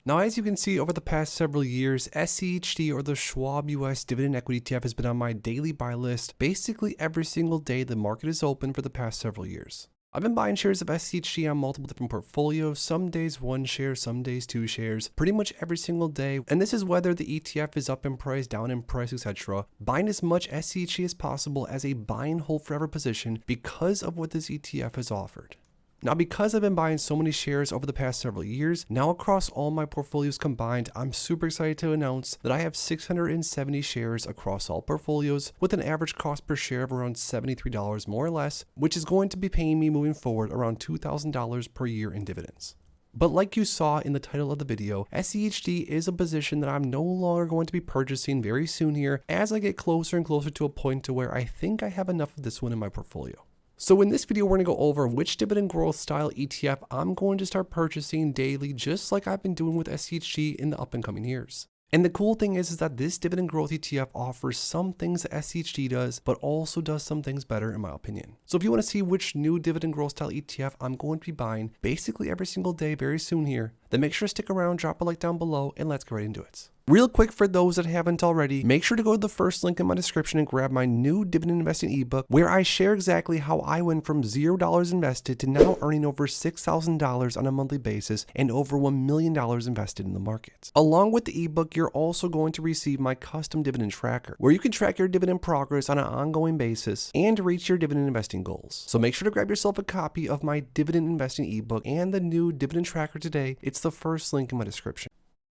Now, as you can see, over the past several years, SCHD or the Schwab US Dividend Equity ETF has been on my daily buy list basically every single day the market is open for the past several years. I've been buying shares of SCHD on multiple different portfolios, some days 1 share, some days 2 shares, pretty much every single day, and this is whether the ETF is up in price, down in price, etc. Buying as much SCHD as possible as a buy and hold forever position because of what this ETF has offered. Now, because I've been buying so many shares over the past several years, now across all my portfolios combined, I'm super excited to announce that I have 670 shares across all portfolios with an average cost per share of around $73 more or less, which is going to be paying me moving forward around $2,000 per year in dividends. But like you saw in the title of the video, SCHD is a position that I'm no longer going to be purchasing very soon here as I get closer and closer to a point to where I think I have enough of this one in my portfolio. So in this video, we're going to go over which dividend growth style ETF I'm going to start purchasing daily, just like I've been doing with SCHD in the up and coming years. And the cool thing is that this dividend growth ETF offers some things that SCHD does, but also does some things better in my opinion. So if you want to see which new dividend growth style ETF I'm going to be buying basically every single day very soon here, then make sure to stick around, drop a like down below, and let's get right into it. Real quick, for those that haven't already, make sure to go to the first link in my description and grab my new dividend investing ebook, where I share exactly how I went from $0 invested to now earning over $6,000 on a monthly basis and over $1 million invested in the market. Along with the ebook, you're also going to receive my custom dividend tracker, where you can track your dividend progress on an ongoing basis and reach your dividend investing goals. So make sure to grab yourself a copy of my dividend investing ebook and the new dividend tracker today. It's the first link in my description.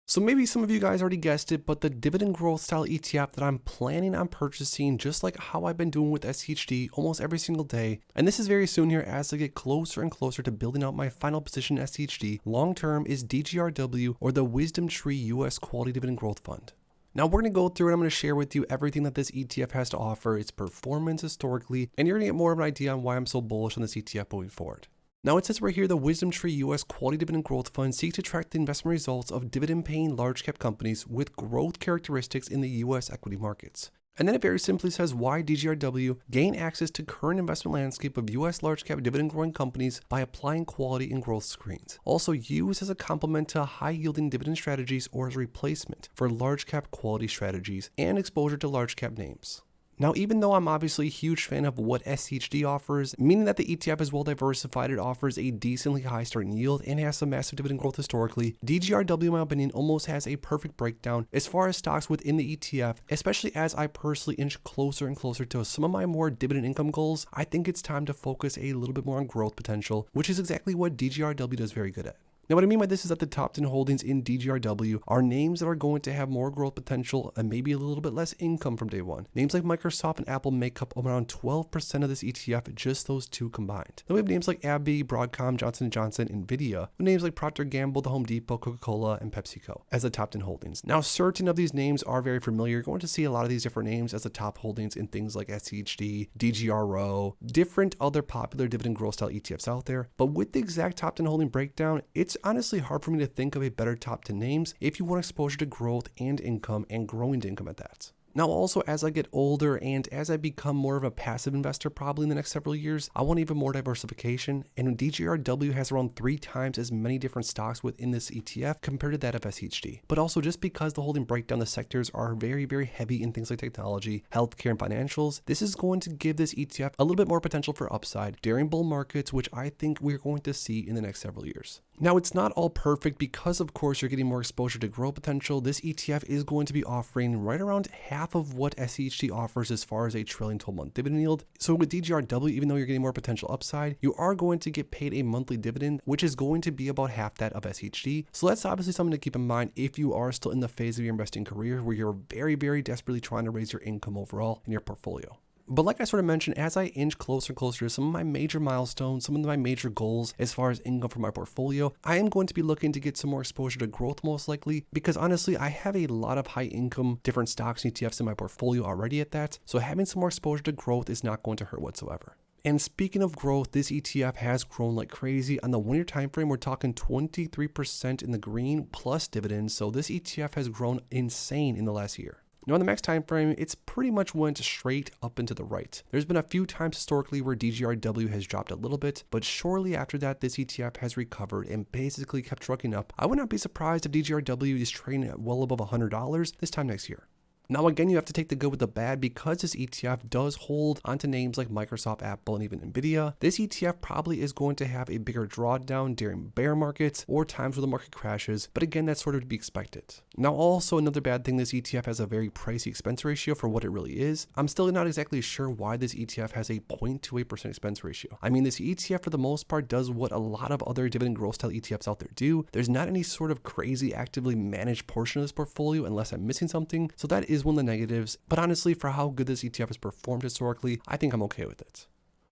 So maybe some of you guys already guessed it, but the dividend growth style ETF that I'm planning on purchasing, just like how I've been doing with SCHD almost every single day, and this is very soon here as I get closer and closer to building out my final position in SCHD, long term is DGRW or the Wisdom Tree US Quality Dividend Growth Fund. Now we're going to go through and I'm going to share with you everything that this ETF has to offer, its performance historically, and you're going to get more of an idea on why I'm so bullish on this ETF moving forward. Now it says right here, the Wisdom Tree US Quality Dividend Growth Fund seeks to track the investment results of dividend-paying large-cap companies with growth characteristics in the US equity markets. And then it very simply says why DGRW gain access to current investment landscape of US large-cap dividend-growing companies by applying quality and growth screens. Also used as a complement to high-yielding dividend strategies or as a replacement for large-cap quality strategies and exposure to large-cap names. Now, even though I'm obviously a huge fan of what SCHD offers, meaning that the ETF is well diversified, it offers a decently high starting yield and has some massive dividend growth historically, DGRW, in my opinion, almost has a perfect breakdown as far as stocks within the ETF, especially as I personally inch closer and closer to some of my more dividend income goals. I think it's time to focus a little bit more on growth potential, which is exactly what DGRW does very good at. Now, what I mean by this is that the top 10 holdings in DGRW are names that are going to have more growth potential and maybe a little bit less income from day one. Names like Microsoft and Apple make up around 12% of this ETF, just those two combined. Then we have names like AbbVie, Broadcom, Johnson & Johnson, Nvidia, with names like Procter & Gamble, the Home Depot, Coca-Cola, and PepsiCo as the top 10 holdings. Now, certain of these names are very familiar. You're going to see a lot of these different names as the top holdings in things like SCHD, DGRW, different other popular dividend growth style ETFs out there. But with the exact top 10 holding breakdown, it's honestly hard for me to think of a better top 10 names if you want exposure to growth and income and growing income at that. Now also, as I get older and as I become more of a passive investor probably in the next several years, I want even more diversification, and DGRW has around 3 times as many different stocks within this ETF compared to that of SCHD. But also, just because the holding breakdown, the sectors are very, very heavy in things like technology, healthcare, and financials, this is going to give this ETF a little bit more potential for upside during bull markets, which I think we're going to see in the next several years. Now, it's not all perfect because, of course, you're getting more exposure to growth potential. This ETF is going to be offering right around half of what SCHD offers as far as a trailing 12-month dividend yield. So with DGRW, even though you're getting more potential upside, you are going to get paid a monthly dividend, which is going to be about half that of SCHD. So that's obviously something to keep in mind if you are still in the phase of your investing career where you're very, very desperately trying to raise your income overall in your portfolio. But like I sort of mentioned, as I inch closer and closer to some of my major milestones, some of my major goals as far as income for my portfolio, I am going to be looking to get some more exposure to growth most likely, because honestly, I have a lot of high income different stocks and ETFs in my portfolio already at that. So having some more exposure to growth is not going to hurt whatsoever. And speaking of growth, this ETF has grown like crazy. On the 1 year time frame, we're talking 23% in the green plus dividends. So this ETF has grown insane in the last year. Now on the max time frame, it's pretty much went straight up and to the right. There's been a few times historically where DGRW has dropped a little bit, but shortly after that, this ETF has recovered and basically kept trucking up. I would not be surprised if DGRW is trading at well above $100 this time next year. Now again, you have to take the good with the bad because this ETF does hold onto names like Microsoft, Apple, and even Nvidia. This ETF probably is going to have a bigger drawdown during bear markets or times where the market crashes, but again, that's sort of to be expected. Now also another bad thing, this ETF has a very pricey expense ratio for what it really is. I'm still not exactly sure why this ETF has a 0.28% expense ratio. I mean, this ETF for the most part does what a lot of other dividend growth style ETFs out there do. There's not any sort of crazy actively managed portion of this portfolio unless I'm missing something, so that is one of the negatives, but honestly, for how good this ETF has performed historically, I think I'm okay with it.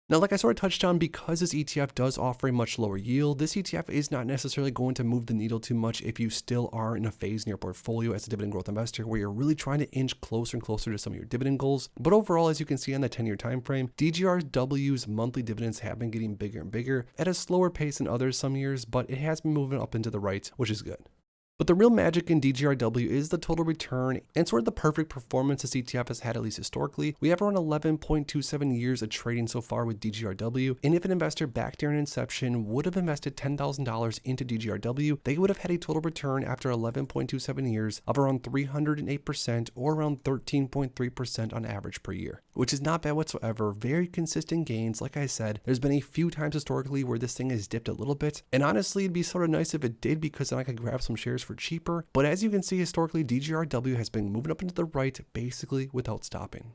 Now, like I sort of touched on, because this ETF does offer a much lower yield, this ETF is not necessarily going to move the needle too much if you still are in a phase in your portfolio as a dividend growth investor where you're really trying to inch closer and closer to some of your dividend goals. But overall, as you can see on the 10-year time frame, DGRW's monthly dividends have been getting bigger and bigger at a slower pace than others some years, but it has been moving up and to the right, which is good. But the real magic in DGRW is the total return and sort of the perfect performance this ETF has had, at least historically. We have around 11.27 years of trading so far with DGRW, and if an investor back during inception would have invested $10,000 into DGRW, they would have had a total return after 11.27 years of around 308% or around 13.3% on average per year, which is not bad whatsoever. Very consistent gains. Like I said, there's been a few times historically where this thing has dipped a little bit, and honestly, it'd be sort of nice if it did because then I could grab some shares for cheaper. But as you can see, historically, DGRW has been moving up into the right basically without stopping.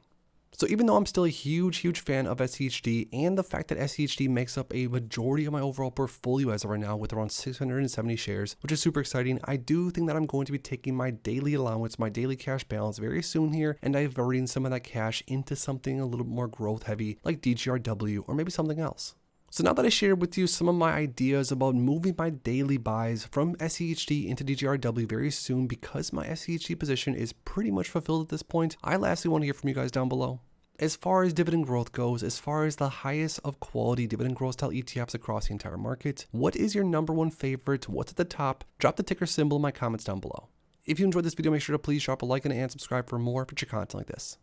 So even though I'm still a huge fan of SCHD and the fact that SCHD makes up a majority of my overall portfolio as of right now with around 670 shares, which is super exciting, I do think that I'm going to be taking my daily allowance, my daily cash balance very soon here and diverting some of that cash into something a little bit more growth heavy like DGRW or maybe something else. So now that I shared with you some of my ideas about moving my daily buys from SCHD into DGRW very soon because my SCHD position is pretty much fulfilled at this point, I lastly want to hear from you guys down below. As far as dividend growth goes, as far as the highest of quality dividend growth style ETFs across the entire market, what is your number one favorite? What's at the top? Drop the ticker symbol in my comments down below. If you enjoyed this video, make sure to please drop a like and subscribe for more future content like this.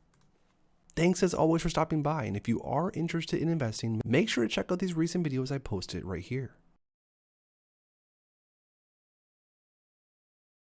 Thanks as always for stopping by, and if you are interested in investing, make sure to check out these recent videos I posted right here.